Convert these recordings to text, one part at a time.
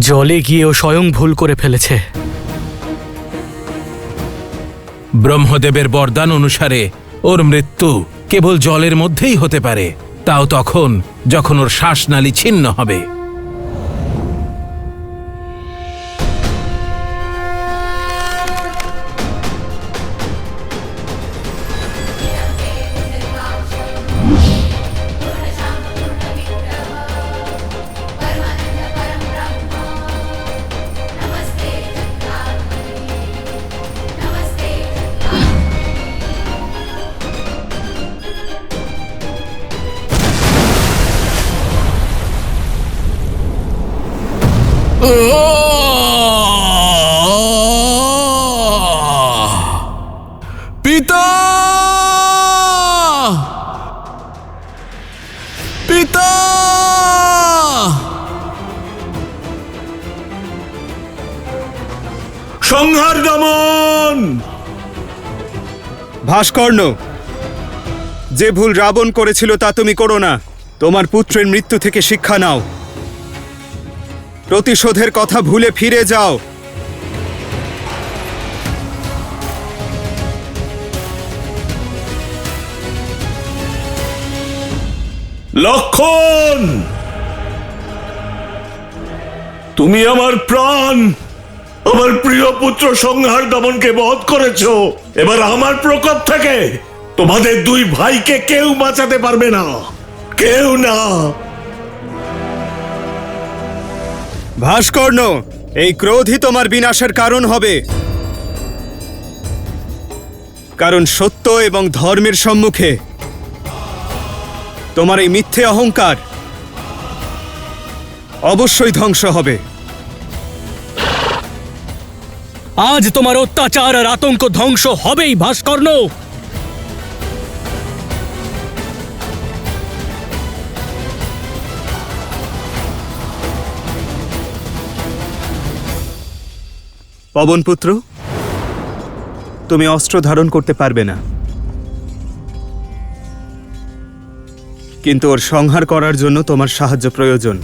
জলে গিয়ে ও স্বয়ং ভুল করে ফেলেছে। ব্রহ্মদেবের বরদান অনুসারে ওর মৃত্যু কেবল জলের মধ্যেই হতে পারে, তাও তখন যখন ওর শ্বাসনালী ছিন্ন হবে। পিতা, পিতা! সংহার দমন! ভাস্কর্ণ, যে ভুল রাবণ করেছিল তা তুমি করো না। তোমার পুত্রের মৃত্যু থেকে শিক্ষা নাও, প্রতিশোধের কথা ভুলে ফিরে যাও। লক্ষণ, তুমি আমার প্রাণ, আমার প্রিয় পুত্র সংহার দমনকে বধ করেছো। এবার আমার প্রকোপ থেকে তোমাদের দুই ভাইকে কেউ বাঁচাতে পারবে না, কেউ না। ভাস্কর্ণ, এই ক্রোধই তোমার বিনাশের কারণ হবে। কারণ সত্য এবং ধর্মের সম্মুখে তোমার এই মিথ্যে অহংকার অবশ্যই ধ্বংস হবে। আজ তোমার অত্যাচার আর আতঙ্ক ধ্বংস হবেই ভাস্কর্ণ। পবনপুত্র, তুমি অস্ত্র ধারণ করতে পারবে না, কিন্তু ওর সংহার করার জন্য তোমার সাহায্য প্রয়োজন।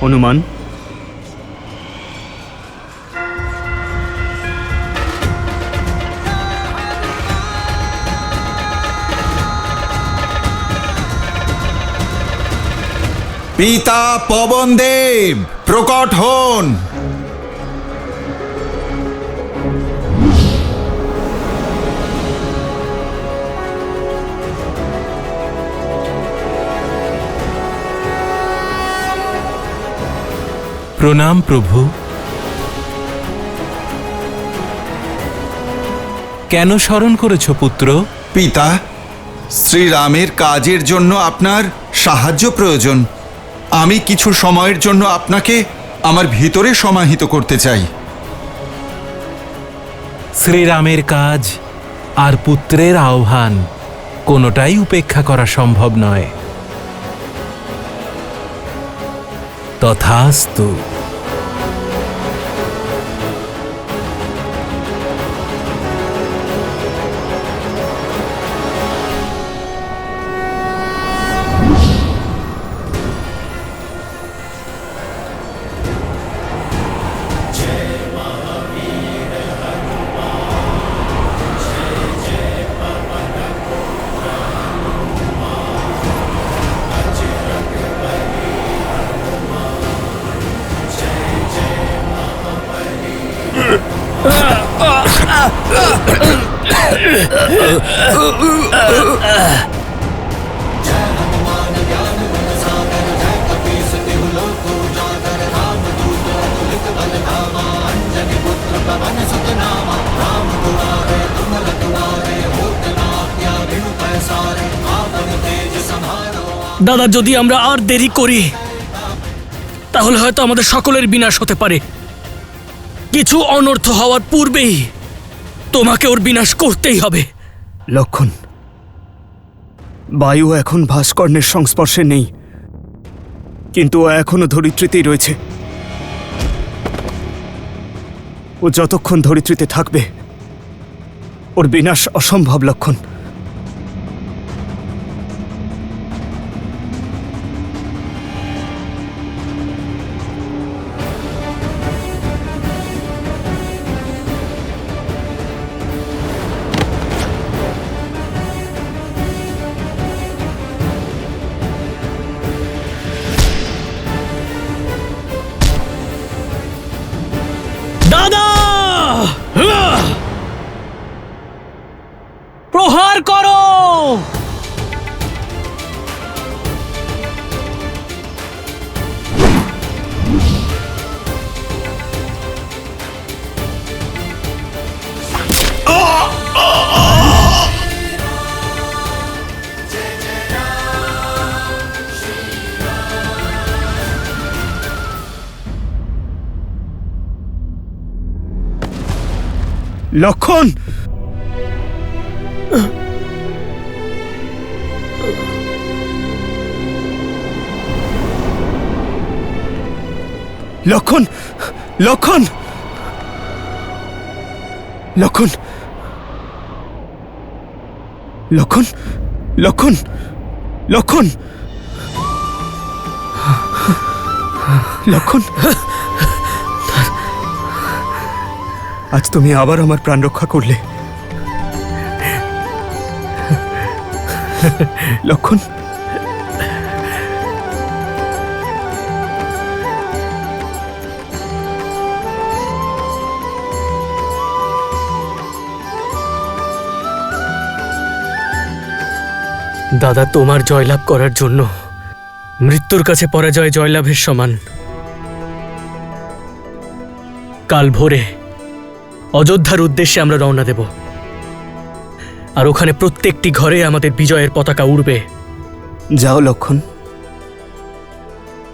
হনুমান, পিতা পবনদেব প্রকট হন। প্রণাম প্রভু। কেন স্মরণ করেছ পুত্র? পিতা, শ্রীরামের কাজের জন্য আপনার সাহায্য প্রয়োজন। আমি কিছু সময়ের জন্য আপনাকে আমার ভিতরে সমাহিত করতে চাই। শ্রীরামের কাজ আর পুত্রের আহ্বান কোনোটাই উপেক্ষা করা সম্ভব নয়। তথাস্তু। দাদা, যদি আমরা আর দেরি করি তাহলে হয়তো আমাদের সকলের বিনাশ হতে পারে। কিছু অনর্থ হওয়ার পূর্বেই তোমাকে ওর বিনাশ করতেই হবে। লক্ষণ, বায়ু এখন ভাস্কর্ণের সংস্পর্শে নেই, কিন্তু ও এখনো ধরিত্রীতেই রয়েছে। ও যতক্ষণ ধরিত্রীতে থাকবে ওর বিনাশ অসম্ভব। লক্ষণ, দাদা, প্রহার করো। লক্ষণ, লক্ষণ, লক্ষণ, লক্ষণ, লক্ষণ, লক্ষণ, লক্ষণ, লক্ষণ, আজ তুমি আবার আমার প্রাণ রক্ষা করলে। লক্ষণ, দাদা, তোমার জয়লাভ করার জন্য মৃত্যুর কাছে পরাজয় জয়লাভের সমান। কাল ভোরে অযোধ্যার উদ্দেশ্যে আমরা রওনা দেব, আর ওখানে প্রত্যেকটি ঘরে আমাদের বিজয়ের পতাকা উড়বে। যাও লক্ষণ,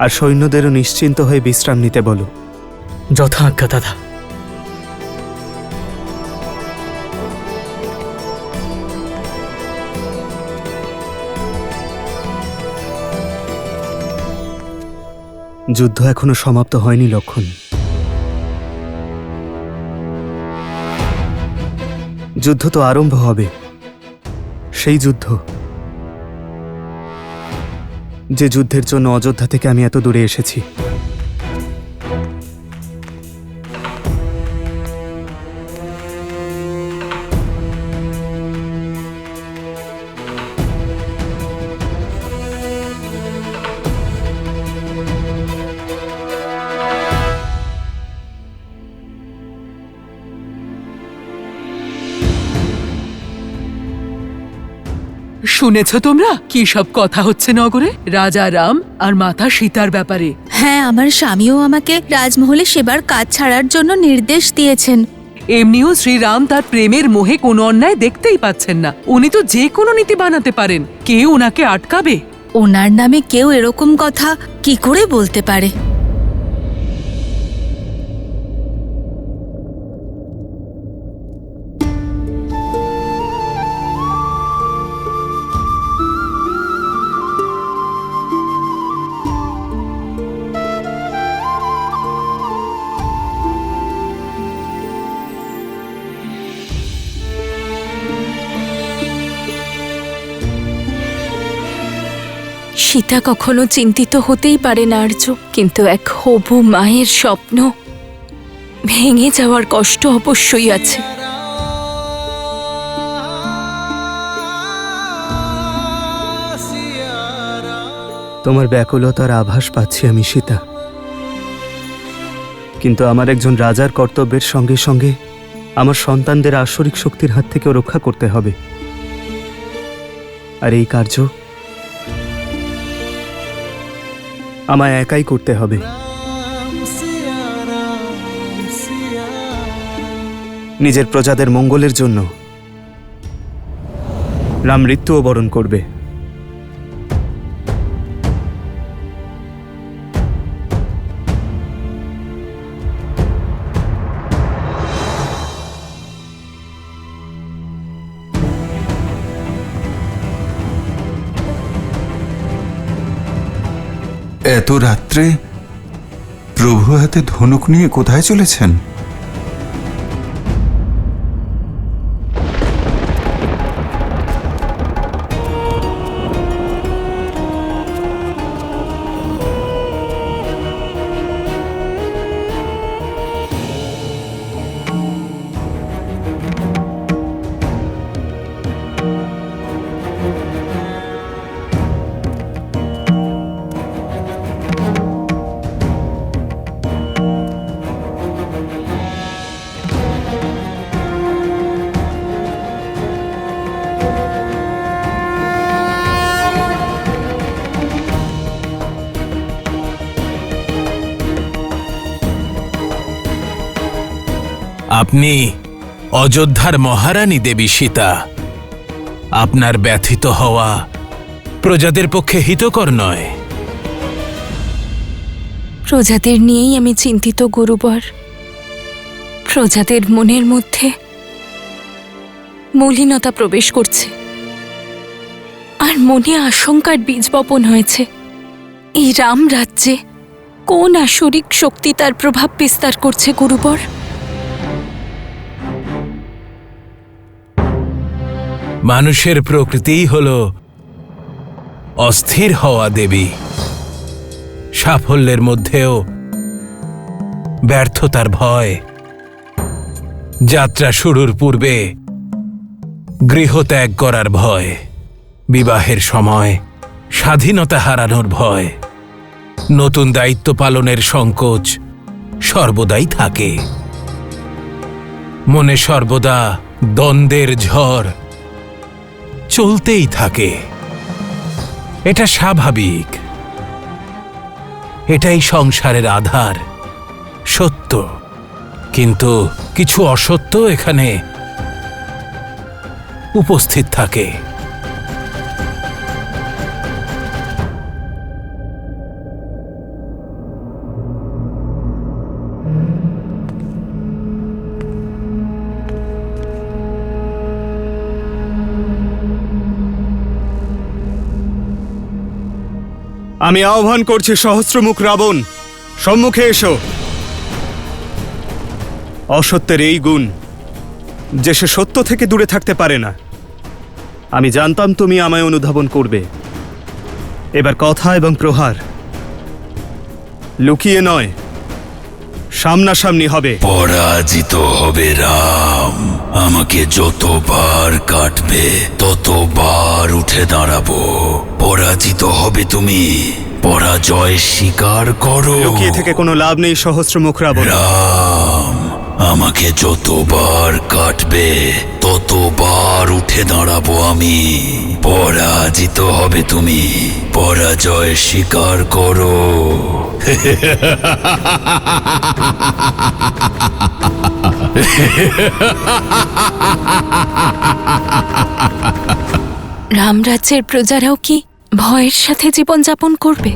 আর সৈন্যদেরও নিশ্চিন্ত হয়ে বিশ্রাম নিতে বলো। যথা আজ্ঞা দাদা। যুদ্ধ এখনো সমাপ্ত হয়নি লক্ষণ। যুদ্ধ তো আরম্ভ হবে, সেই যুদ্ধ যে যুদ্ধের জন্য অযোধ্যা থেকে আমি এত দূরে এসেছি। শুনেছ তোমরা কি সব কথা হচ্ছে নগরে? রাজা রাম আর মাতা সীতার ব্যাপারে। হ্যাঁ, আমার স্বামীও আমাকে রাজমহলে সেবার কাজ ছাড়ার জন্য নির্দেশ দিয়েছেন। এমনিও শ্রীরাম তার প্রেমের মোহে কোনো অন্যায় দেখতেই পাচ্ছেন না। উনি তো যে কোনো নীতি বানাতে পারেন, কেউ ওনাকে আটকাবে? ওনার নামে কেউ এরকম কথা কি করে বলতে পারে? সীতা কখনো চিন্তিত হতেই পারে না আর্য, কিন্তু এক হবু মায়ের স্বপ্ন ভেঙে যাওয়ার কষ্ট অবশ্যই আছে। তোমার ব্যাকুলতার আভাস পাচ্ছি আমি সীতা, কিন্তু আমার একজন রাজার কর্তব্যের সঙ্গে সঙ্গে আমার সন্তানদের আসরিক শক্তির হাত থেকেও রক্ষা করতে হবে। আর এই কার্য আমায় একাই করতে হবে। নিজের প্রজাদের মঙ্গলের জন্য রাম মৃত্যুও বরণ করবে। এত রাত্রে প্রভু হাতে ধনুক নিয়ে কোথায় চলেছেন? আপনি অযোধ্যার মহারানী দেবী সীতা। আপনার ব্যথিত হওয়া প্রজাদের পক্ষে হিতকর নয়। প্রজাদের নিয়েই আমি চিন্তিত গুরুবর। প্রজাদের মনের মধ্যে মলিনতা প্রবেশ করছে, আর মনে আশঙ্কার বীজ বপন হয়েছে। এই রাম রাজ্যে কোন আসরিক শক্তি তার প্রভাব বিস্তার করছে গুরুবর? মানুষের প্রকৃতিই হল অস্থির হওয়া দেবী। সাফল্যের মধ্যেও ব্যর্থতার ভয়, যাত্রা শুরুর পূর্বে গৃহত্যাগ করার ভয়, বিবাহের সময় স্বাধীনতা হারানোর ভয়, নতুন দায়িত্ব পালনের সংকোচ সর্বদাই থাকে। মনে সর্বদা দ্বন্দ্বের ঝড় চলতেই থাকে। এটা স্বাভাবিক, এটাই সংসারের আধার, সত্য। কিন্তু কিছু অসত্য এখানে উপস্থিত থাকে। আমি আহ্বান করছি সহস্রমুখ রাবণ, সম্মুখে এসো। অসত্যের এই গুণ যে সে সত্য থেকে দূরে থাকতে পারে না। আমি জানতাম তুমি আমায় অনুধাবন করবে। এবার কথা এবং প্রহার লুকিয়ে নয়, সামনাসামনি হবে। পরাজিত হবে রাম। আমাকে যতবার কাটবে ততবার উঠে দাঁড়াবো। পরাজিত হবে তুমি, পরাজয় স্বীকার করো। লুকিয়ে থেকে কোনো লাভ নেই সহস্রমুখ রাবণ। রাম আমাকে যতবার কাটবে ততবার উঠে দাঁড়াবো আমি। পরাজিত হবে তুমি, পরাজয় স্বীকার করো। রামরাজ্যের প্রজারাও কি ভয়ের সাথে জীবনযাপন করবে?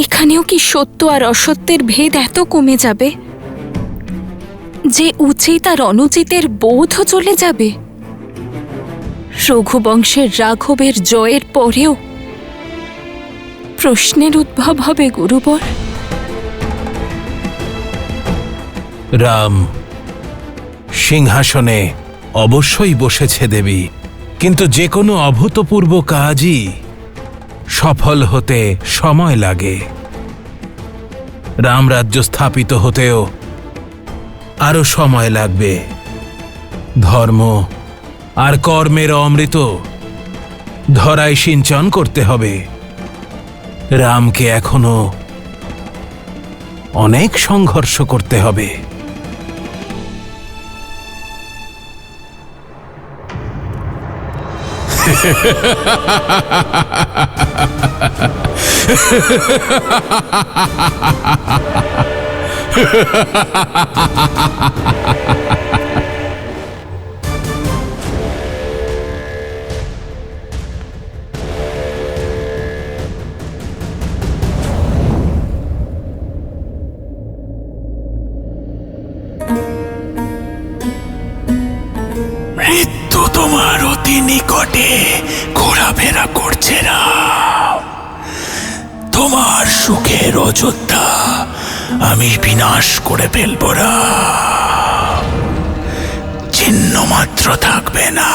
এখানেও কি সত্য আর অসত্যের ভেদ এত কমে যাবে যে উচিত আর অনুচিতের বোধও চলে যাবে? রঘুবংশের রাঘবের জয়ের পরেও প্রশ্নের উদ্ভব হবে গুরুবর। রাম সিংহাসনে অবশ্যই বসেছে দেবী, কিন্তু যে কোনো অভূতপূর্ব কাজই সফল হতে সময় লাগে। রামরাজ্য স্থাপিত হতেও আরো সময় লাগবে। ধর্ম আর কর্মের অমৃত ধরায় সিঞ্চন করতে হবে। রামকে এখনো অনেক সংঘর্ষ করতে হবে। মৃত্যু তোমার অতি নিকটে ঘোরাফেরা করছে রাম। তোমার সুখের অযোধ্যা আমি বিনাশ করে ফেলব রাম, চিহ্ন মাত্র থাকবে না।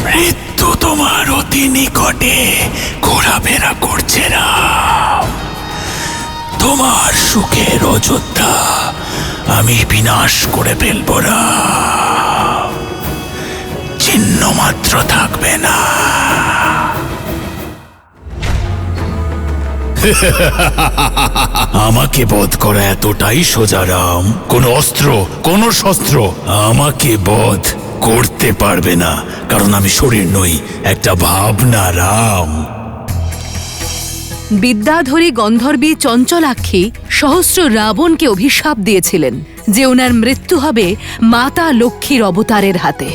মৃত্যু তোমার অতি নিকটে ঘোরাফেরা করছে রাম। তোমার সুখের অযোধ্যা আমি বিনাশ করে ফেলব রাম, চিহ্ন মাত্র থাকবে না। আমাকে বধ করা এতটাই সোজা রাম। কোনো অস্ত্র, কোনো শস্ত্র আমাকে বধ করতে পারবে না, কারণ আমি শরীর নই, একটা ভাবনা রাম। বিদ্যাধরী গন্ধর্বী চঞ্চলাক্ষী সহস্র রাবণকে অভিশাপ দিয়েছিলেন যে ওনার মৃত্যু হবে মাতা লক্ষ্মীর অবতারের হাতে।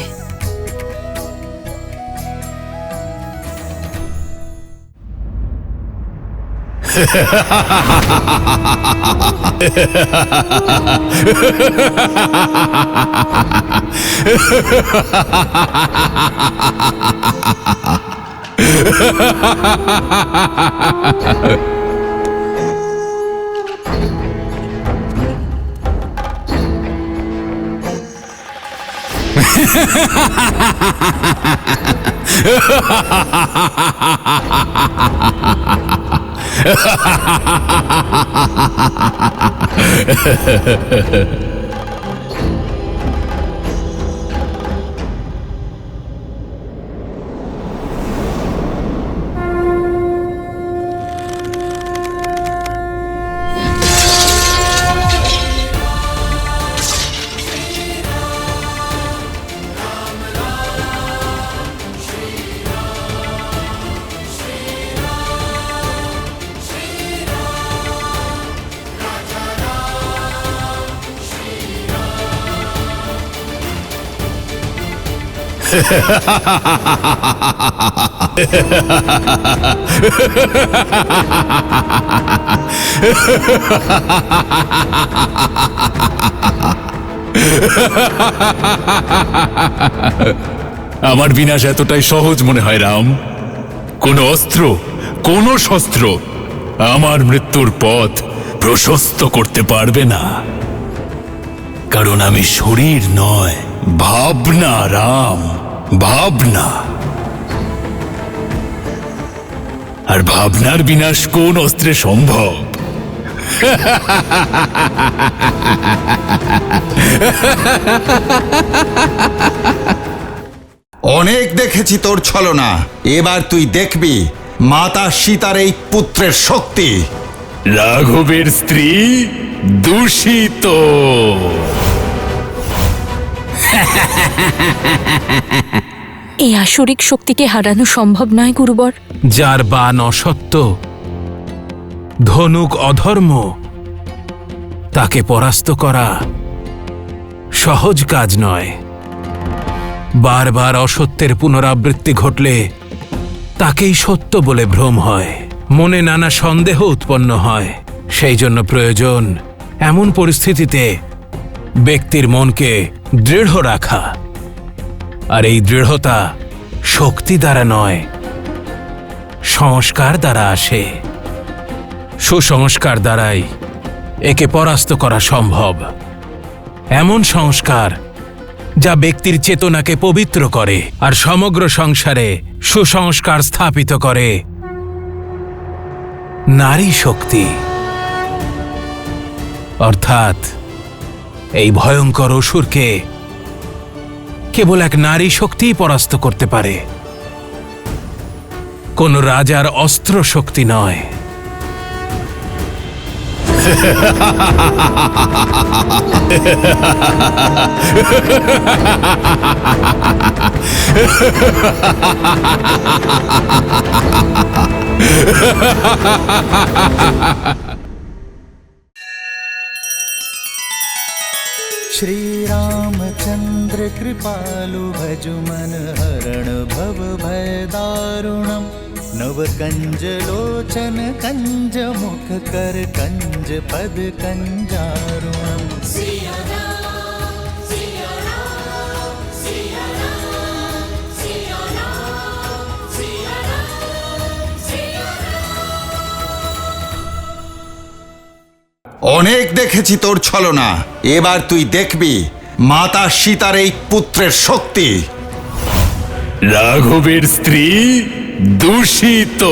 আমার বিনাশ এতটাই সহজ মনে হয় রাম। কোনো অস্ত্র, কোনো শস্ত্র আমার মৃত্যুর পথ প্রশস্ত করতে পারবে না, কারণ আমি শরীর নয়, ভাবনা রাম, ভাবনা। আর ভাবনার বিনাশ কোন অস্ত্রে সম্ভব? অনেক দেখেছি তোর ছলনা, এবার তুই দেখবি মাতা সীতার এই পুত্রের শক্তি। রাঘবের স্ত্রী দূষিত। এই আসরিক শক্তিকে হারানো সম্ভব নয় গুরুবর। যার বাণ অসত্য, ধনুক অধর্ম, তাকে পরাস্ত করা সহজ কাজ নয়। বারবার অসত্যের পুনরাবৃত্তি ঘটলে তাকেই সত্য বলে ভ্রম হয়, মনে নানা সন্দেহ উৎপন্ন হয়। সেই জন্য প্রয়োজন এমন পরিস্থিতিতে ব্যক্তির মনকে দৃঢ় রাখা। আর এই দৃঢ়তা শক্তি দ্বারা নয়, সংস্কার দ্বারা আসে। সুসংস্কার দ্বারাই একে পরাস্ত করা সম্ভব। এমন সংস্কার যা ব্যক্তির চেতনাকে পবিত্র করে আর সমগ্র সংসারে সুসংস্কার স্থাপিত করে। নারী শক্তি, অর্থাৎ এই ভয়ঙ্কর অসুরকে কেবল এক নারী শক্তিই পরাস্ত করতে পারে, কোন রাজার অস্ত্র শক্তি নয়। श्री रामचंद्र कृपालु भजु मन हरण भव भय दारुणम नव कंज लोचन कंज मुख कर कंज पद कंजारुणम। অনেক দেখেছি তোর ছলনা, এবার তুই দেখবি মাতা সীতার এই পুত্রের শক্তি। রাঘবের স্ত্রী দূষিত।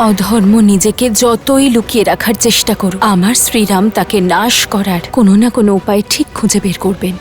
অধর্ম নিজেকে যতই লুকিয়ে রাখার চেষ্টা করুক, আমার শ্রীরাম তাকে নাশ করার কোনো না কোনো উপায় ঠিক খুঁজে বের করবেন।